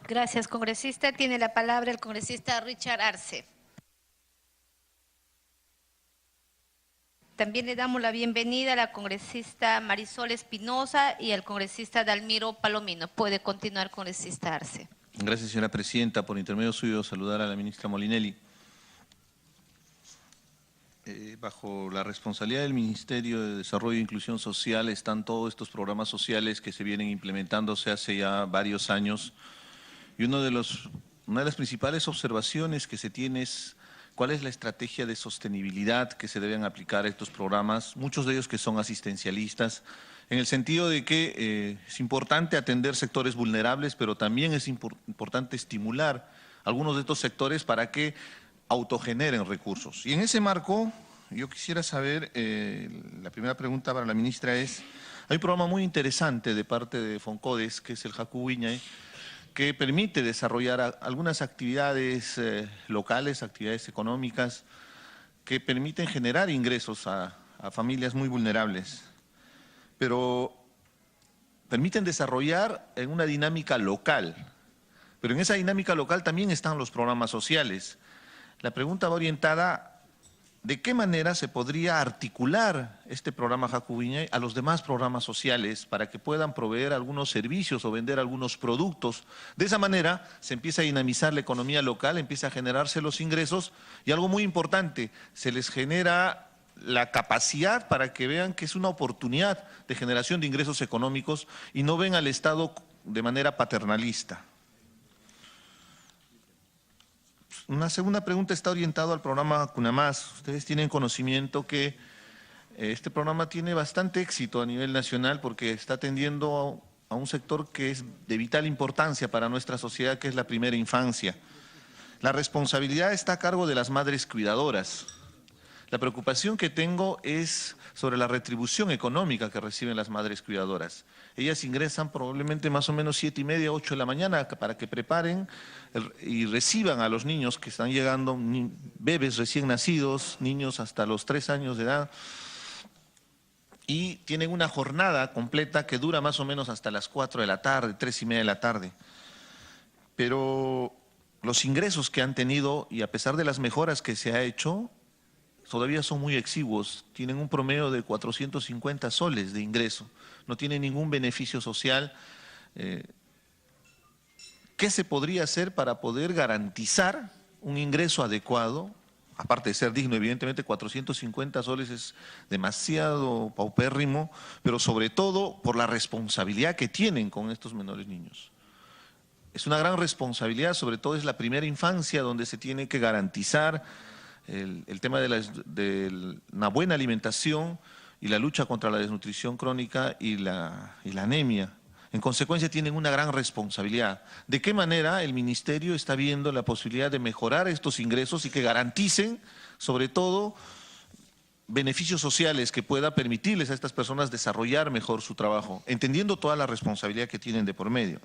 Gracias, congresista. Tiene la palabra el congresista Richard Arce. También le damos la bienvenida a la congresista Marisol Espinosa y al congresista Dalmiro Palomino. Puede continuar, congresista Arce. Gracias, señora presidenta. Por intermedio suyo, saludar a la ministra Molinelli. Bajo la responsabilidad del Ministerio de Desarrollo e Inclusión Social están todos estos programas sociales que se vienen implementándose hace ya varios años. Y una de las principales observaciones que se tiene es cuál es la estrategia de sostenibilidad que se deben aplicar a estos programas, muchos de ellos que son asistencialistas, en el sentido de que es importante atender sectores vulnerables, pero también es importante estimular algunos de estos sectores para que autogeneren recursos. Y en ese marco, yo quisiera saber, la primera pregunta para la ministra es, hay un programa muy interesante de parte de Foncodes, que es el Haku Wiñay, que permite desarrollar algunas actividades locales, actividades económicas, que permiten generar ingresos a familias muy vulnerables, pero permiten desarrollar en una dinámica local. Pero en esa dinámica local también están los programas sociales. La pregunta va orientada, ¿de qué manera se podría articular este programa Haku Wiñay a los demás programas sociales para que puedan proveer algunos servicios o vender algunos productos? De esa manera se empieza a dinamizar la economía local, empieza a generarse los ingresos y algo muy importante, se les genera la capacidad para que vean que es una oportunidad de generación de ingresos económicos y no ven al Estado de manera paternalista. Una segunda pregunta está orientada al programa Cunamás. Ustedes tienen conocimiento que este programa tiene bastante éxito a nivel nacional porque está atendiendo a un sector que es de vital importancia para nuestra sociedad, que es la primera infancia. La responsabilidad está a cargo de las madres cuidadoras. La preocupación que tengo es sobre la retribución económica que reciben las madres cuidadoras. Ellas ingresan probablemente más o menos 7:30, 8 de la mañana para que preparen y reciban a los niños que están llegando, bebés recién nacidos, niños hasta los 3 años de edad, y tienen una jornada completa que dura más o menos hasta las 4 de la tarde, 3:30 de la tarde. Pero los ingresos que han tenido, y a pesar de las mejoras que se ha hecho, todavía son muy exiguos, tienen un promedio de 450 soles de ingreso, no tienen ningún beneficio social. ¿Qué se podría hacer para poder garantizar un ingreso adecuado? Aparte de ser digno, evidentemente 450 soles es demasiado paupérrimo, pero sobre todo por la responsabilidad que tienen con estos menores niños. Es una gran responsabilidad, sobre todo es la primera infancia donde se tiene que garantizar el tema de una buena alimentación y la lucha contra la desnutrición crónica y la anemia. En consecuencia tienen una gran responsabilidad. ¿De qué manera el Ministerio está viendo la posibilidad de mejorar estos ingresos y que garanticen, sobre todo, beneficios sociales que pueda permitirles a estas personas desarrollar mejor su trabajo, entendiendo toda la responsabilidad que tienen de por medio?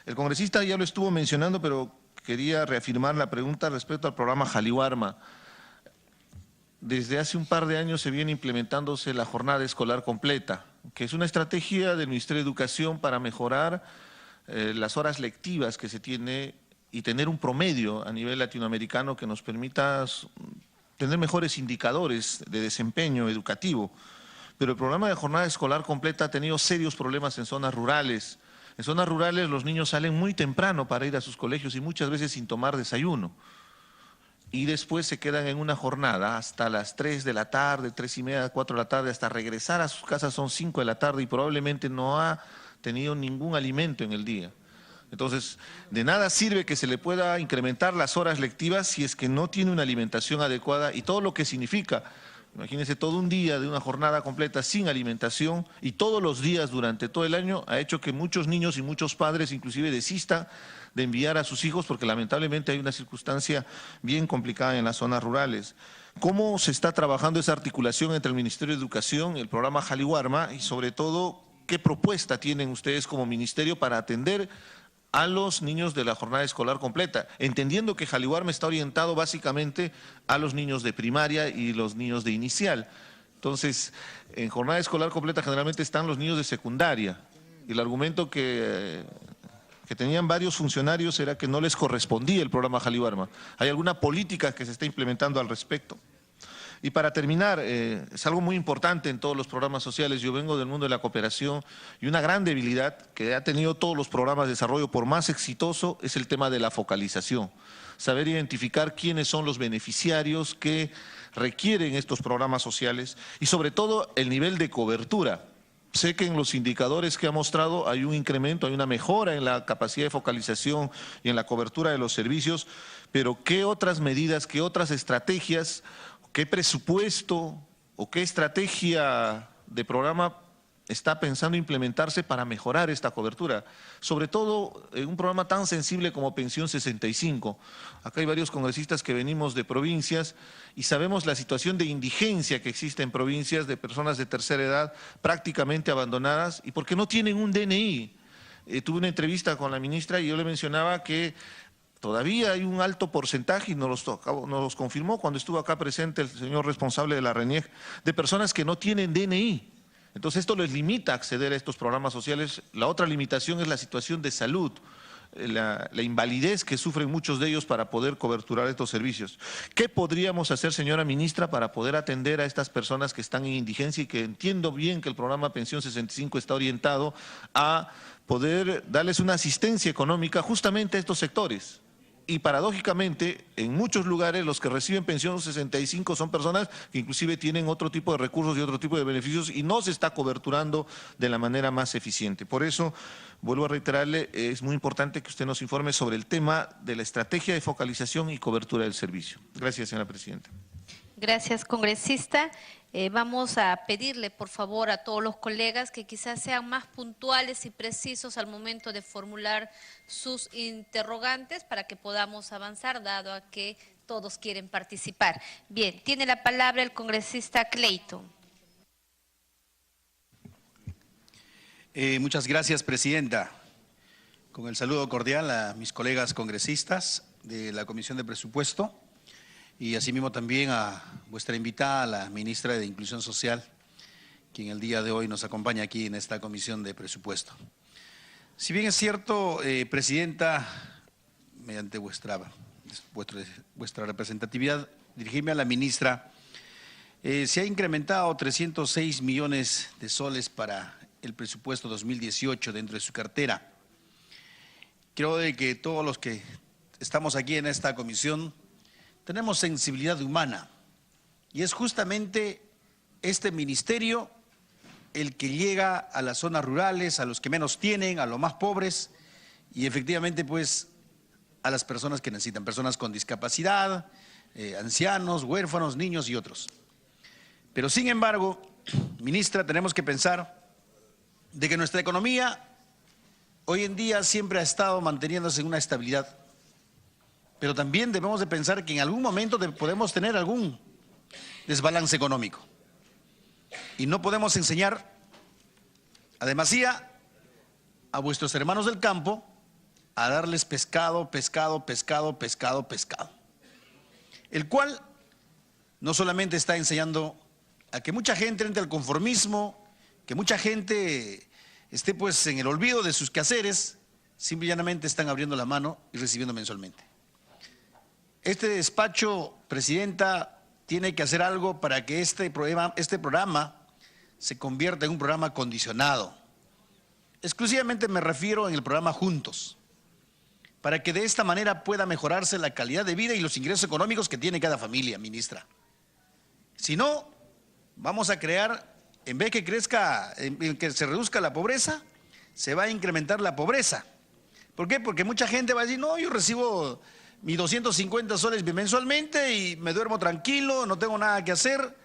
El congresista ya lo estuvo mencionando, pero quería reafirmar la pregunta respecto al programa Jaliwarma. Desde hace un par de años se viene implementándose la jornada escolar completa, que es una estrategia del Ministerio de Educación para mejorar las horas lectivas que se tiene y tener un promedio a nivel latinoamericano que nos permita tener mejores indicadores de desempeño educativo. Pero el programa de jornada escolar completa ha tenido serios problemas en zonas rurales. En zonas rurales los niños salen muy temprano para ir a sus colegios y muchas veces sin tomar desayuno. Y después se quedan en una jornada hasta las 3 de la tarde, 3:30, 4 de la tarde, hasta regresar a sus casas son 5 de la tarde y probablemente no ha tenido ningún alimento en el día. Entonces, de nada sirve que se le pueda incrementar las horas lectivas si es que no tiene una alimentación adecuada y todo lo que significa. Imagínense, todo un día de una jornada completa sin alimentación y todos los días durante todo el año ha hecho que muchos niños y muchos padres inclusive desistan de enviar a sus hijos porque lamentablemente hay una circunstancia bien complicada en las zonas rurales. ¿Cómo se está trabajando esa articulación entre el Ministerio de Educación, el programa Jaliwarma y sobre todo qué propuesta tienen ustedes como ministerio para atender a los niños de la jornada escolar completa, entendiendo que Jaliwarma está orientado básicamente a los niños de primaria y los niños de inicial? Entonces, en jornada escolar completa generalmente están los niños de secundaria. Y el argumento que que tenían varios funcionarios era que no les correspondía el programa Jalibarma. ¿Hay alguna política que se está implementando al respecto? Y para terminar, es algo muy importante en todos los programas sociales. Yo vengo del mundo de la cooperación y una gran debilidad que ha tenido todos los programas de desarrollo, por más exitoso, es el tema de la focalización. Saber identificar quiénes son los beneficiarios que requieren estos programas sociales y sobre todo el nivel de cobertura. Sé que en los indicadores que ha mostrado hay un incremento, hay una mejora en la capacidad de focalización y en la cobertura de los servicios, pero ¿qué otras medidas, qué otras estrategias, qué presupuesto o qué estrategia de programa está pensando implementarse para mejorar esta cobertura? Sobre todo en un programa tan sensible como Pensión 65. Acá hay varios congresistas que venimos de provincias y sabemos la situación de indigencia que existe en provincias de personas de tercera edad prácticamente abandonadas y porque no tienen un DNI. Tuve una entrevista con la ministra y yo le mencionaba que todavía hay un alto porcentaje, y nos los confirmó cuando estuvo acá presente el señor responsable de la RENIEC, de personas que no tienen DNI. Entonces esto les limita a acceder a estos programas sociales. La otra limitación es la situación de salud, la invalidez que sufren muchos de ellos para poder coberturar estos servicios. ¿Qué podríamos hacer, señora ministra, para poder atender a estas personas que están en indigencia y que entiendo bien que el programa Pensión 65 está orientado a poder darles una asistencia económica justamente a estos sectores? Y paradójicamente, en muchos lugares los que reciben pensión 65 son personas que inclusive tienen otro tipo de recursos y otro tipo de beneficios y no se está coberturando de la manera más eficiente. Por eso, vuelvo a reiterarle, es muy importante que usted nos informe sobre el tema de la estrategia de focalización y cobertura del servicio. Gracias, señora presidenta. Gracias, congresista. Vamos a pedirle, por favor, a todos los colegas que quizás sean más puntuales y precisos al momento de formular sus interrogantes para que podamos avanzar, dado a que todos quieren participar. Bien, tiene la palabra el congresista Clayton. Muchas gracias, presidenta. Con el saludo cordial a mis colegas congresistas de la Comisión de Presupuesto, y asimismo también a vuestra invitada, la ministra de Inclusión Social, quien el día de hoy nos acompaña aquí en esta Comisión de Presupuesto. Si bien es cierto, presidenta, mediante vuestra representatividad, dirigirme a la ministra, se ha incrementado 306 millones de soles para el presupuesto 2018 dentro de su cartera. Creo de que todos los que estamos aquí en esta comisión tenemos sensibilidad humana y es justamente este ministerio el que llega a las zonas rurales, a los que menos tienen, a los más pobres y efectivamente pues a las personas que necesitan, personas con discapacidad, ancianos, huérfanos, niños y otros. Pero sin embargo, ministra, tenemos que pensar de que nuestra economía hoy en día siempre ha estado manteniéndose en una estabilidad. Pero también debemos de pensar que en algún momento podemos tener algún desbalance económico. Y no podemos enseñar a demasía a vuestros hermanos del campo a darles pescado, pescado, pescado, pescado, pescado. El cual no solamente está enseñando a que mucha gente entre al conformismo, que mucha gente esté pues en el olvido de sus quehaceres, simple y llanamente están abriendo la mano y recibiendo mensualmente. Este despacho, presidenta, tiene que hacer algo para que este programa se convierta en un programa condicionado. Exclusivamente me refiero en el programa Juntos, para que de esta manera pueda mejorarse la calidad de vida y los ingresos económicos que tiene cada familia, ministra. Si no, vamos a crear, en vez que crezca, en que se reduzca la pobreza, se va a incrementar la pobreza. ¿Por qué? Porque mucha gente va a decir, no, yo recibo mis 250 soles mensualmente y me duermo tranquilo, no tengo nada que hacer.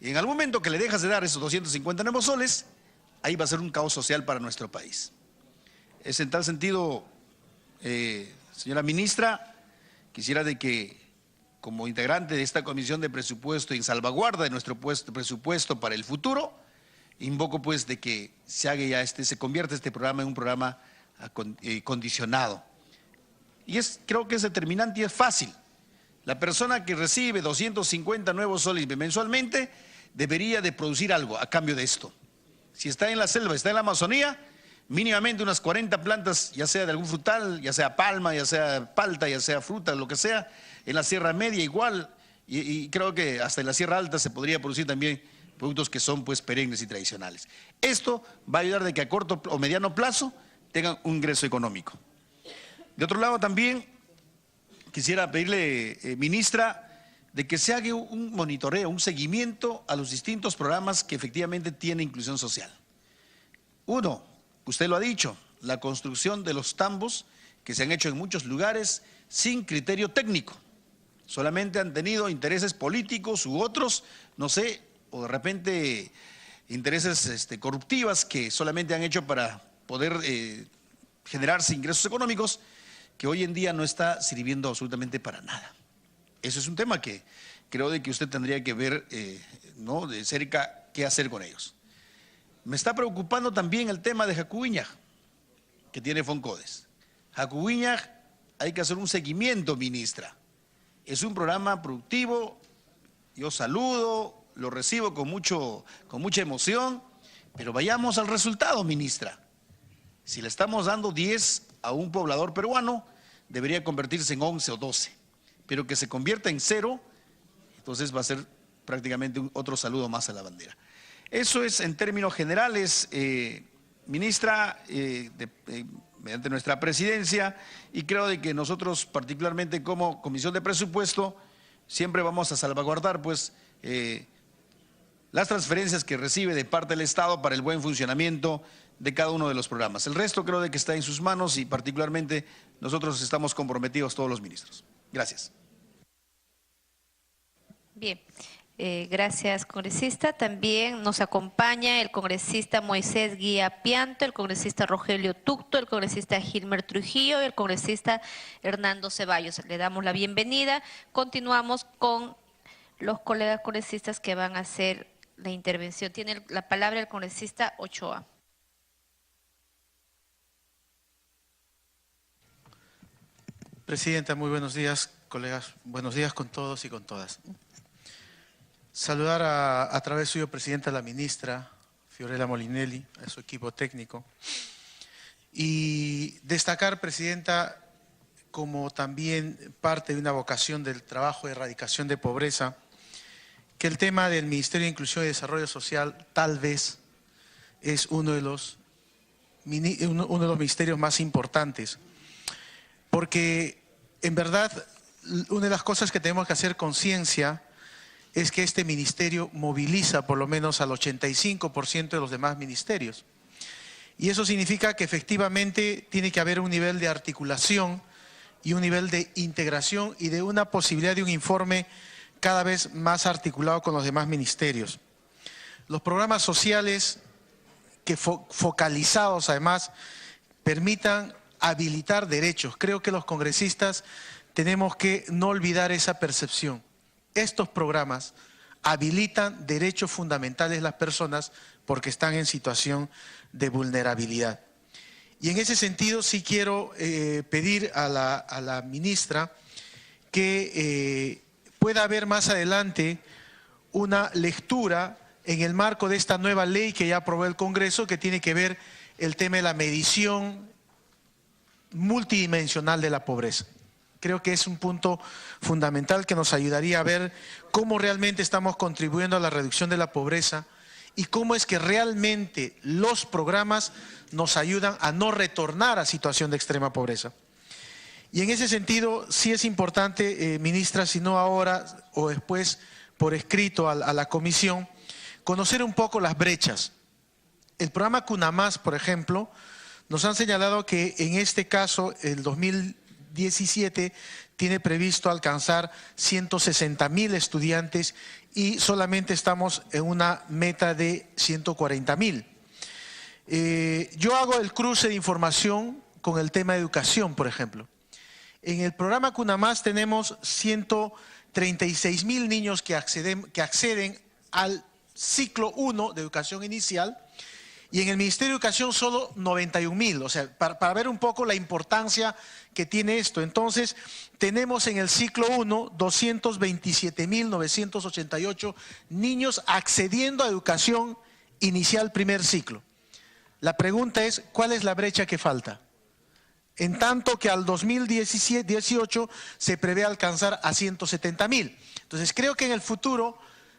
Y en algún momento que le dejas de dar esos 250 nuevos soles, ahí va a ser un caos social para nuestro país. Es en tal sentido, señora ministra, quisiera de que como integrante de esta Comisión de Presupuesto y en salvaguarda de nuestro presupuesto para el futuro, invoco pues de que se haga ya se convierta este programa en un programa condicionado. Y creo que es determinante y es fácil. La persona que recibe 250 nuevos soles mensualmente debería de producir algo a cambio de esto. Si está en la selva, está en la Amazonía, mínimamente unas 40 plantas, ya sea de algún frutal, ya sea palma, ya sea palta, ya sea fruta, lo que sea. En la Sierra Media igual, y creo que hasta en la Sierra Alta se podría producir también productos que son pues perennes y tradicionales. Esto va a ayudar de que a corto o mediano plazo tengan un ingreso económico. De otro lado también quisiera pedirle, ministra, de que se haga un monitoreo, un seguimiento a los distintos programas que efectivamente tiene inclusión social. Uno, usted lo ha dicho, la construcción de los tambos que se han hecho en muchos lugares sin criterio técnico. Solamente han tenido intereses políticos u otros, no sé, o de repente intereses corruptivas que solamente han hecho para poder generarse ingresos económicos que hoy en día no está sirviendo absolutamente para nada. Eso es un tema que creo de que usted tendría que ver ¿no? de cerca qué hacer con ellos. Me está preocupando también el tema de Jacubiñaj, que tiene Foncodes. Jacubiñaj hay que hacer un seguimiento, ministra. Es un programa productivo, yo saludo, lo recibo con mucha emoción, pero vayamos al resultado, ministra. Si le estamos dando 10 a un poblador peruano, debería convertirse en 11 o 12, pero que se convierta en 0, entonces va a ser prácticamente otro saludo más a la bandera. Eso es en términos generales, ministra, mediante nuestra presidencia, y creo de que nosotros particularmente como Comisión de Presupuesto siempre vamos a salvaguardar pues las transferencias que recibe de parte del Estado para el buen funcionamiento de cada uno de los programas. El resto creo de que está en sus manos y particularmente nosotros estamos comprometidos todos los ministros. Gracias. Bien. Gracias, congresista. También nos acompaña el congresista Moisés Guía Pianto, el congresista Rogelio Tucto, el congresista Gilmer Trujillo y el congresista Hernando Ceballos. Le damos la bienvenida. Continuamos con los colegas congresistas que van a hacer la intervención. Tiene la palabra el congresista Ochoa. Presidenta, muy buenos días, colegas. Buenos días con todos y con todas. Saludar a través suyo, Presidenta, a la ministra Fiorella Molinelli, a su equipo técnico. Y destacar, Presidenta, como también parte de una vocación del trabajo de erradicación de pobreza, que el tema del Ministerio de Inclusión y Desarrollo Social tal vez es uno de los ministerios más importantes. Porque, en verdad, una de las cosas que tenemos que hacer conciencia es que este ministerio moviliza por lo menos al 85% de los demás ministerios. Y eso significa que efectivamente tiene que haber un nivel de articulación y un nivel de integración y de una posibilidad de un informe cada vez más articulado con los demás ministerios. Los programas sociales que focalizados además permitan habilitar derechos. Creo que los congresistas tenemos que no olvidar esa percepción. Estos programas habilitan derechos fundamentales de las personas porque están en situación de vulnerabilidad. Y en ese sentido sí quiero pedir a la ministra que pueda haber más adelante una lectura en el marco de esta nueva ley que ya aprobó el Congreso, que tiene que ver el tema de la medición multidimensional de la pobreza. Creo que es un punto fundamental que nos ayudaría a ver cómo realmente estamos contribuyendo a la reducción de la pobreza y cómo es que realmente los programas nos ayudan a no retornar a situación de extrema pobreza. Y en ese sentido sí es importante, ministra, si no ahora o después por escrito a la comisión, conocer un poco las brechas. El programa CUNAMás, por ejemplo, nos han señalado que en este caso el 2017 tiene previsto alcanzar 160.000 estudiantes y solamente estamos en una meta de 140.000. Yo hago el cruce de información con el tema de educación, por ejemplo. En el programa CUNAMás tenemos 136.000 niños que acceden al ciclo 1 de educación inicial. Y en el Ministerio de Educación solo 91.000, o sea, para ver un poco la importancia que tiene esto. Entonces, tenemos en el ciclo 1 227.988 niños accediendo a educación inicial primer ciclo. La pregunta es, ¿cuál es la brecha que falta? En tanto que al 2018 se prevé alcanzar a 170.000. Entonces creo que en el futuro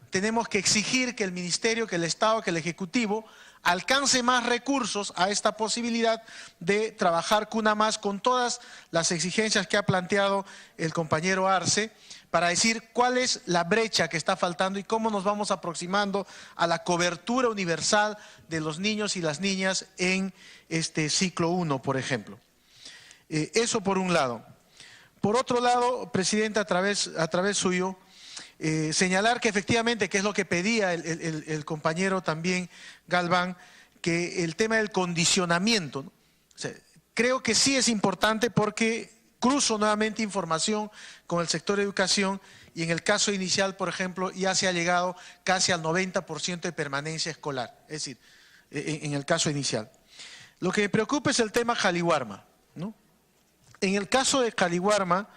tenemos que exigir que el Ministerio, que el Estado, que el Ejecutivo alcance más recursos a esta posibilidad de trabajar Cuna Más con todas las exigencias que ha planteado el compañero Arce, para decir cuál es la brecha que está faltando y cómo nos vamos aproximando a la cobertura universal de los niños y las niñas en este ciclo 1, por ejemplo. Eso por un lado. Por otro lado, Presidenta, a través suyo, señalar que efectivamente, que es lo que pedía el compañero también Galván, que el tema del condicionamiento, ¿no? O sea, creo que sí es importante porque cruzo nuevamente información con el sector de educación y en el caso inicial, por ejemplo, ya se ha llegado casi al 90% de permanencia escolar, es decir, en el caso inicial. Lo que me preocupa es el tema Jaliwarma, ¿no? En el caso de Jaliwarma,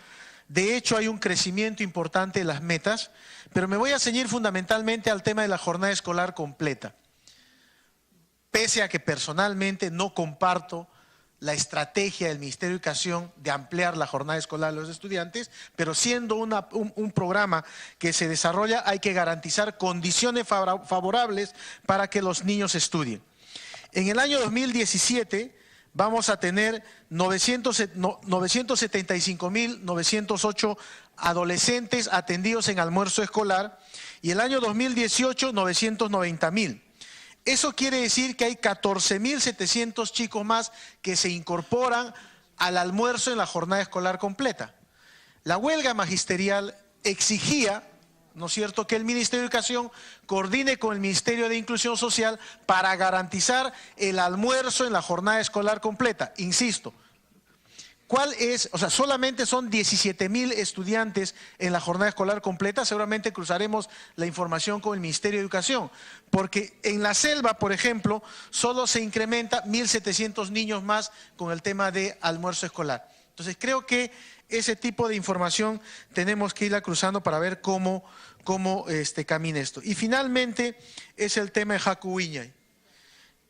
de hecho hay un crecimiento importante de las metas, pero me voy a ceñir fundamentalmente al tema de la jornada escolar completa. Pese a que personalmente no comparto la estrategia del Ministerio de Educación de ampliar la jornada escolar de los estudiantes, pero siendo un programa que se desarrolla hay que garantizar condiciones favorables para que los niños estudien. En el año 2017 vamos a tener 975.908 adolescentes atendidos en almuerzo escolar y el año 2018 990.000. Eso quiere decir que hay 14.700 chicos más que se incorporan al almuerzo en la jornada escolar completa. La huelga magisterial exigía, ¿no es cierto?, que el Ministerio de Educación coordine con el Ministerio de Inclusión Social para garantizar el almuerzo en la jornada escolar completa. Insisto, ¿cuál es? O sea, solamente son 17.000 estudiantes en la jornada escolar completa. Seguramente cruzaremos la información con el Ministerio de Educación, porque en la selva, por ejemplo, solo se incrementa 1.700 niños más con el tema de almuerzo escolar. Entonces, creo que ese tipo de información tenemos que irla cruzando para ver cómo camina esto. Y finalmente es el tema de Jacuiñay,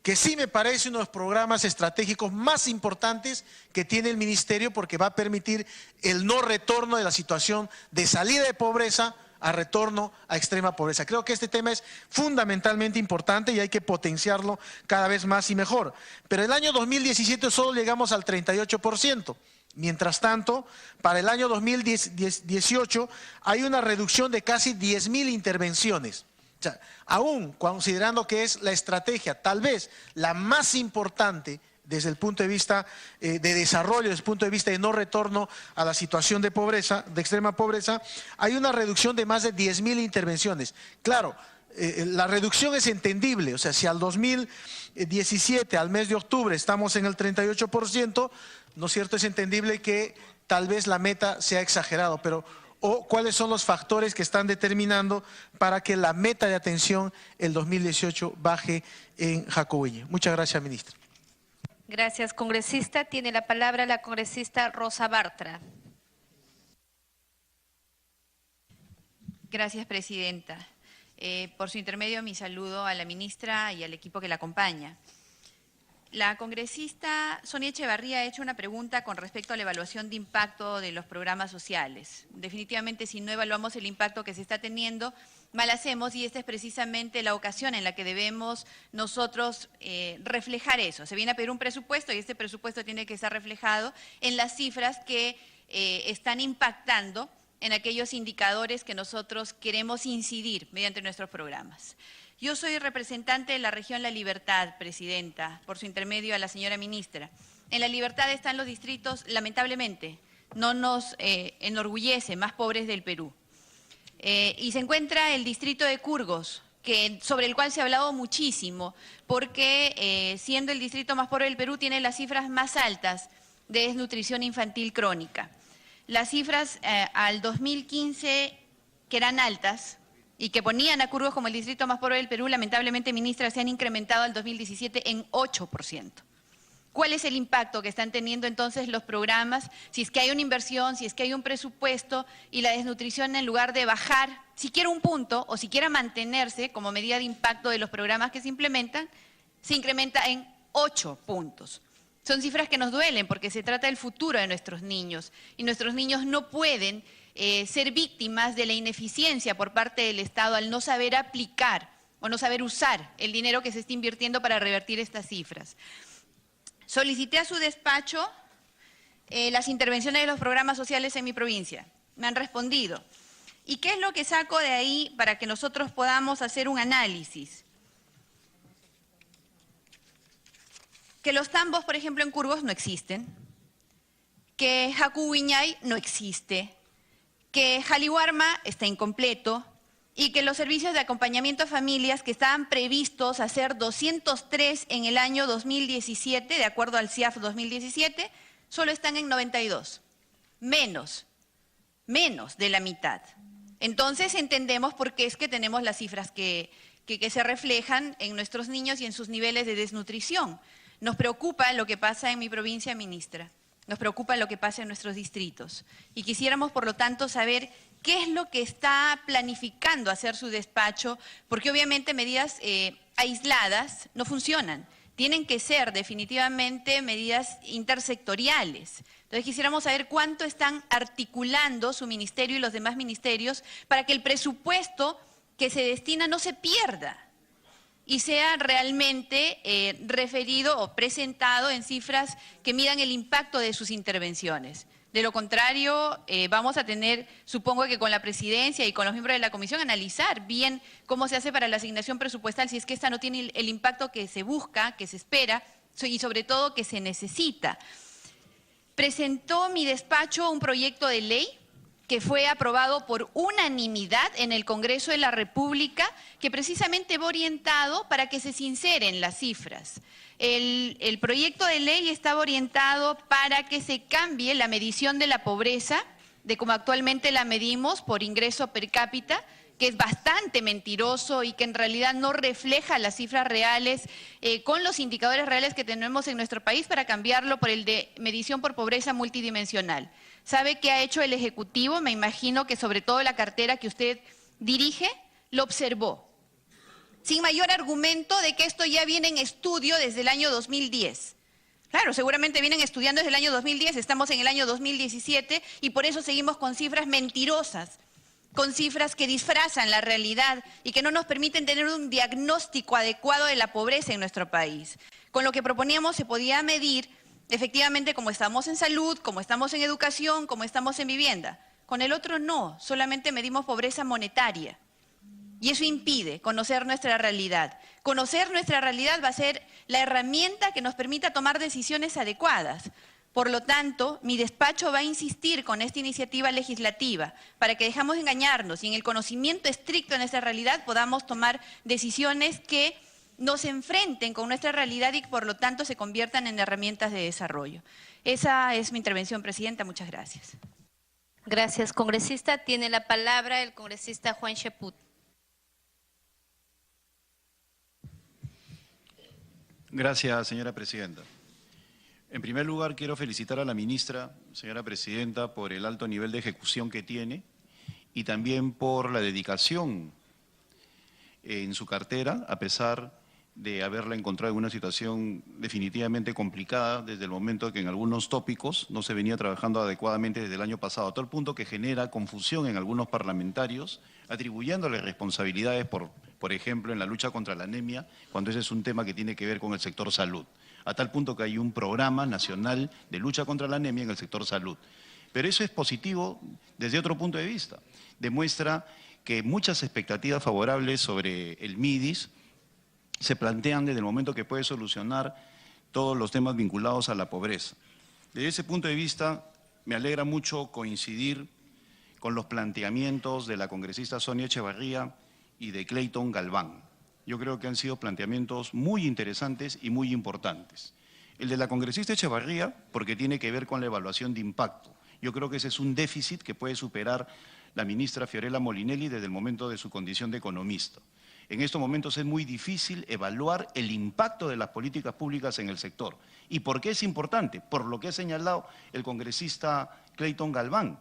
que sí me parece uno de los programas estratégicos más importantes que tiene el Ministerio, porque va a permitir el no retorno de la situación de salida de pobreza a retorno a extrema pobreza. Creo que este tema es fundamentalmente importante y hay que potenciarlo cada vez más y mejor. Pero el año 2017 solo llegamos al 38%. Mientras tanto, para el año 2018 hay una reducción de casi 10.000 intervenciones. O sea, aún considerando que es la estrategia, tal vez la más importante desde el punto de vista de desarrollo, desde el punto de vista de no retorno a la situación de pobreza, de extrema pobreza, hay una reducción de más de 10.000 intervenciones. Claro, la reducción es entendible, o sea, si al 2017, al mes de octubre, estamos en el 38%, ¿no es cierto? Es entendible que tal vez la meta sea exagerado, pero o cuáles son los factores que están determinando para que la meta de atención el 2018 baje en Jacuiñay. Muchas gracias, ministra. Gracias, congresista. Tiene la palabra la congresista Rosa Bartra. Gracias, presidenta. Por su intermedio, mi saludo a la ministra y al equipo que la acompaña. La congresista Sonia Echevarría ha hecho una pregunta con respecto a la evaluación de impacto de los programas sociales. Definitivamente, si no evaluamos el impacto que se está teniendo, mal hacemos, y esta es precisamente la ocasión en la que debemos nosotros reflejar eso. Se viene a pedir un presupuesto y este presupuesto tiene que estar reflejado en las cifras que están impactando en aquellos indicadores que nosotros queremos incidir mediante nuestros programas. Yo soy representante de la región La Libertad, presidenta, por su intermedio a la señora ministra. En La Libertad están los distritos, lamentablemente, no nos enorgullece, más pobres del Perú. Y se encuentra el distrito de Curgos, sobre el cual se ha hablado muchísimo, porque siendo el distrito más pobre del Perú, tiene las cifras más altas de desnutrición infantil crónica. Las cifras al 2015, que eran altas, y que ponían a Curgos como el distrito más pobre del Perú, lamentablemente, ministra, se han incrementado al 2017 en 8%. ¿Cuál es el impacto que están teniendo entonces los programas? Si es que hay una inversión, si es que hay un presupuesto y la desnutrición, en lugar de bajar siquiera un punto o siquiera mantenerse como medida de impacto de los programas que se implementan, se incrementa en 8 puntos. Son cifras que nos duelen porque se trata del futuro de nuestros niños y nuestros niños no pueden ser víctimas de la ineficiencia por parte del Estado al no saber aplicar o no saber usar el dinero que se está invirtiendo para revertir estas cifras. Solicité a su despacho las intervenciones de los programas sociales en mi provincia. Me han respondido. ¿Y qué es lo que saco de ahí para que nosotros podamos hacer un análisis? Que los tambos, por ejemplo, en Curvos no existen, que Jacuwiñay no existe, que Jaliwarma está incompleto y que los servicios de acompañamiento a familias que estaban previstos hacer 203 en el año 2017, de acuerdo al CIAF 2017, solo están en 92, menos de la mitad. Entonces entendemos por qué es que tenemos las cifras que se reflejan en nuestros niños y en sus niveles de desnutrición. Nos preocupa lo que pasa en mi provincia, ministra. Nos preocupa lo que pasa en nuestros distritos. Y quisiéramos, por lo tanto, saber qué es lo que está planificando hacer su despacho, porque obviamente medidas aisladas no funcionan. Tienen que ser definitivamente medidas intersectoriales. Entonces quisiéramos saber cuánto están articulando su ministerio y los demás ministerios para que el presupuesto que se destina no se pierda y sea realmente referido o presentado en cifras que midan el impacto de sus intervenciones. De lo contrario, vamos a tener, supongo que con la presidencia y con los miembros de la comisión, analizar bien cómo se hace para la asignación presupuestal, si es que esta no tiene el impacto que se busca, que se espera y sobre todo que se necesita. Presentó mi despacho un proyecto de ley que fue aprobado por unanimidad en el Congreso de la República, que precisamente va orientado para que se sinceren las cifras. El proyecto de ley estaba orientado para que se cambie la medición de la pobreza, de como actualmente la medimos por ingreso per cápita, que es bastante mentiroso y que en realidad no refleja las cifras reales con los indicadores reales que tenemos en nuestro país, para cambiarlo por el de medición por pobreza multidimensional. ¿Sabe qué ha hecho el Ejecutivo? Me imagino que sobre todo la cartera que usted dirige lo observó, sin mayor argumento de que esto ya viene en estudio desde el año 2010. Claro, seguramente vienen estudiando desde el año 2010, estamos en el año 2017 y por eso seguimos con cifras mentirosas, con cifras que disfrazan la realidad y que no nos permiten tener un diagnóstico adecuado de la pobreza en nuestro país. Con lo que proponíamos se podía medir efectivamente como estamos en salud, como estamos en educación, como estamos en vivienda. Con el otro no, solamente medimos pobreza monetaria. Y eso impide conocer nuestra realidad. Conocer nuestra realidad va a ser la herramienta que nos permita tomar decisiones adecuadas. Por lo tanto, mi despacho va a insistir con esta iniciativa legislativa para que dejemos de engañarnos y en el conocimiento estricto de nuestra realidad podamos tomar decisiones que nos enfrenten con nuestra realidad y por lo tanto se conviertan en herramientas de desarrollo. Esa es mi intervención, Presidenta. Muchas gracias. Gracias, congresista. Tiene la palabra el congresista Juan Cheput. Gracias, señora Presidenta. En primer lugar, quiero felicitar a la ministra, señora Presidenta, por el alto nivel de ejecución que tiene y también por la dedicación en su cartera, a pesar de haberla encontrado en una situación definitivamente complicada desde el momento que en algunos tópicos no se venía trabajando adecuadamente desde el año pasado, a tal punto que genera confusión en algunos parlamentarios, atribuyéndole responsabilidades, por ejemplo, en la lucha contra la anemia, cuando ese es un tema que tiene que ver con el sector salud, a tal punto que hay un programa nacional de lucha contra la anemia en el sector salud. Pero eso es positivo desde otro punto de vista. Demuestra que muchas expectativas favorables sobre el MIDIS se plantean desde el momento que puede solucionar todos los temas vinculados a la pobreza. Desde ese punto de vista, me alegra mucho coincidir con los planteamientos de la congresista Sonia Echevarría y de Clayton Galván. Yo creo que han sido planteamientos muy interesantes y muy importantes. El de la congresista Echevarría, porque tiene que ver con la evaluación de impacto. Yo creo que ese es un déficit que puede superar la ministra Fiorella Molinelli desde el momento de su condición de economista. En estos momentos es muy difícil evaluar el impacto de las políticas públicas en el sector. ¿Y por qué es importante? Por lo que ha señalado el congresista Clayton Galván.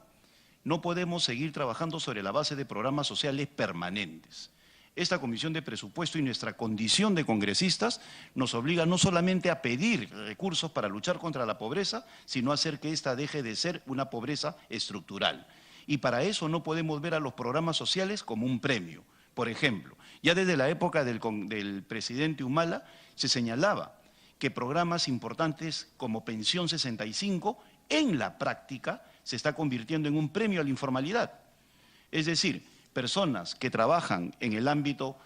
No podemos seguir trabajando sobre la base de programas sociales permanentes. esta Comisión de Presupuesto y nuestra condición de congresistas nos obliga no solamente a pedir recursos para luchar contra la pobreza, sino a hacer que ésta deje de ser una pobreza estructural. Y para eso no podemos ver a los programas sociales como un premio. Por ejemplo, ya desde la época del presidente Humala se señalaba que programas importantes como Pensión 65 en la práctica se está convirtiendo en un premio a la informalidad. Es decir, personas que trabajan en el ámbito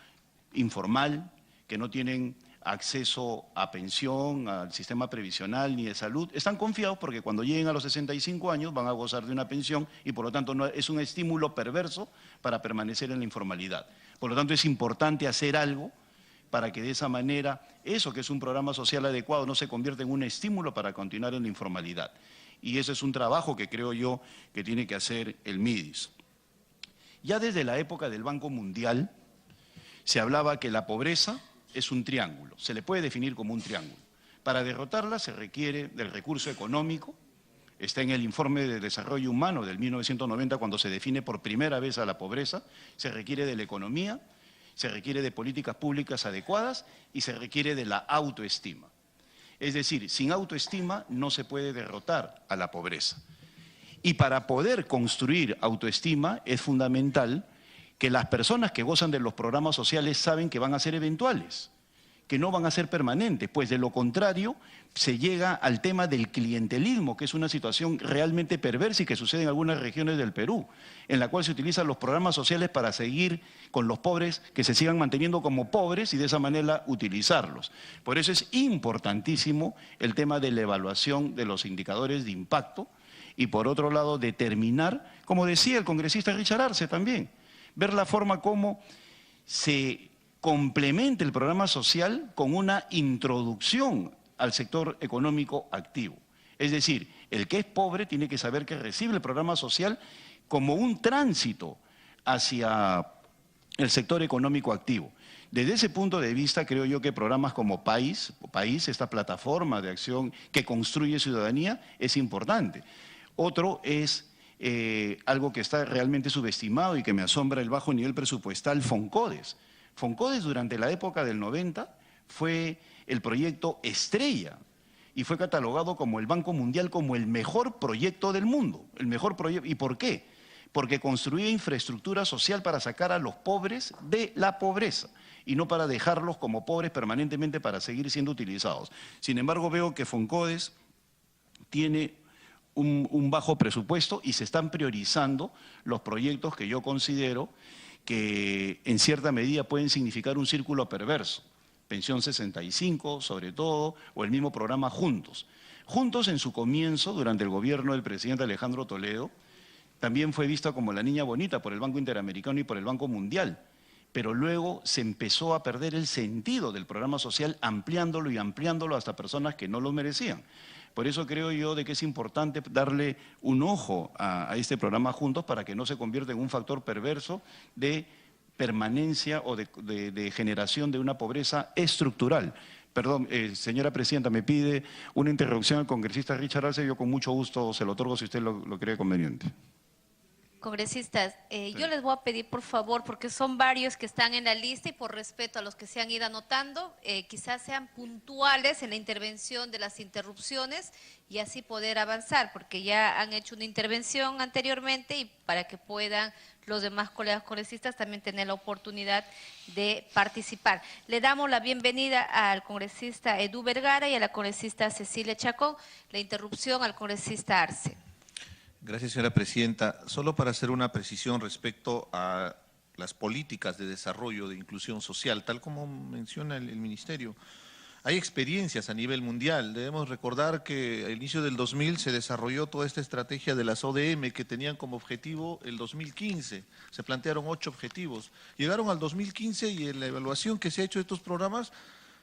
informal, que no tienen acceso a pensión, al sistema previsional ni de salud, están confiados porque cuando lleguen a los 65 años van a gozar de una pensión y por lo tanto no, es un estímulo perverso para permanecer en la informalidad. Por lo tanto es importante hacer algo para que de esa manera eso que es un programa social adecuado no se convierta en un estímulo para continuar en la informalidad. Y ese es un trabajo que creo yo que tiene que hacer el MIDIS. Ya desde la época del Banco Mundial se hablaba que la pobreza es un triángulo, se le puede definir como un triángulo. Para derrotarla se requiere del recurso económico, está en el informe de desarrollo humano del 1990 cuando se define por primera vez a la pobreza, se requiere de la economía, se requiere de políticas públicas adecuadas y se requiere de la autoestima. Es decir, sin autoestima no se puede derrotar a la pobreza. Y para poder construir autoestima es fundamental que las personas que gozan de los programas sociales saben que van a ser eventuales, que no van a ser permanentes, pues de lo contrario se llega al tema del clientelismo, que es una situación realmente perversa y que sucede en algunas regiones del Perú, en la cual se utilizan los programas sociales para seguir con los pobres, que se sigan manteniendo como pobres y de esa manera utilizarlos. Por eso es importantísimo el tema de la evaluación de los indicadores de impacto y por otro lado determinar, como decía el congresista Richard Arce también, ver la forma como se complementa el programa social con una introducción al sector económico activo. Es decir, el que es pobre tiene que saber que recibe el programa social como un tránsito hacia el sector económico activo. Desde ese punto de vista, creo yo que programas como País, esta plataforma de acción que construye ciudadanía, es importante. Otro es algo que está realmente subestimado y que me asombra el bajo nivel presupuestal, Foncodes. Foncodes durante la época del 90 fue el proyecto estrella y fue catalogado como el Banco Mundial como el mejor proyecto del mundo. El mejor proyecto. ¿Y por qué? Porque construía infraestructura social para sacar a los pobres de la pobreza y no para dejarlos como pobres permanentemente para seguir siendo utilizados. Sin embargo, veo que Foncodes tiene un bajo presupuesto y se están priorizando los proyectos que yo considero que en cierta medida pueden significar un círculo perverso. Pensión 65, sobre todo, o el mismo programa Juntos. Juntos en su comienzo, durante el gobierno del presidente Alejandro Toledo, también fue vista como la niña bonita por el Banco Interamericano y por el Banco Mundial, pero luego se empezó a perder el sentido del programa social ampliándolo y ampliándolo hasta personas que no lo merecían. Por eso creo yo de que es importante darle un ojo a este programa Juntos para que no se convierta en un factor perverso de permanencia o de generación de una pobreza estructural. Perdón, señora presidenta, me pide una interrupción al congresista Richard Arce, yo con mucho gusto se lo otorgo si usted lo cree conveniente. Congresistas, yo les voy a pedir por favor, porque son varios que están en la lista y por respeto a los que se han ido anotando, quizás sean puntuales en la intervención de las interrupciones y así poder avanzar, porque ya han hecho una intervención anteriormente y para que puedan los demás colegas congresistas también tener la oportunidad de participar. Le damos la bienvenida al congresista Edu Vergara y a la congresista Cecilia Chacón, la interrupción al congresista Arce. Gracias, señora presidenta. Solo para hacer una precisión respecto a las políticas de desarrollo de inclusión social, tal como menciona el Ministerio. Hay experiencias a nivel mundial. Debemos recordar que al inicio del 2000 se desarrolló toda esta estrategia de las ODM que tenían como objetivo el 2015. Se plantearon 8 objetivos. Llegaron al 2015 y en la evaluación que se ha hecho de estos programas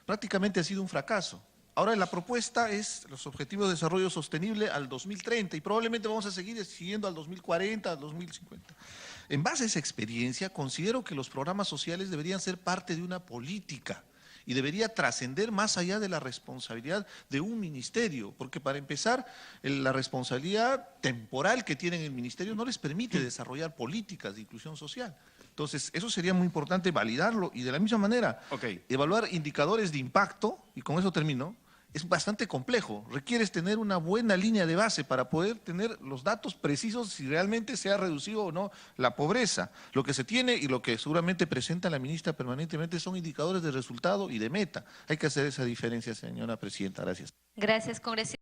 prácticamente ha sido un fracaso. Ahora la propuesta es los objetivos de desarrollo sostenible al 2030 y probablemente vamos a seguir siguiendo al 2040, al 2050. En base a esa experiencia, considero que los programas sociales deberían ser parte de una política y debería trascender más allá de la responsabilidad de un ministerio, porque para empezar, la responsabilidad temporal que tienen el ministerio no les permite desarrollar políticas de inclusión social. Entonces, eso sería muy importante validarlo y de la misma manera, evaluar indicadores de impacto, y con eso termino, es bastante complejo. Requieres tener una buena línea de base para poder tener los datos precisos si realmente se ha reducido o no la pobreza. Lo que se tiene y lo que seguramente presenta la ministra permanentemente son indicadores de resultado y de meta. Hay que hacer esa diferencia, señora presidenta. Gracias. Gracias, congresista.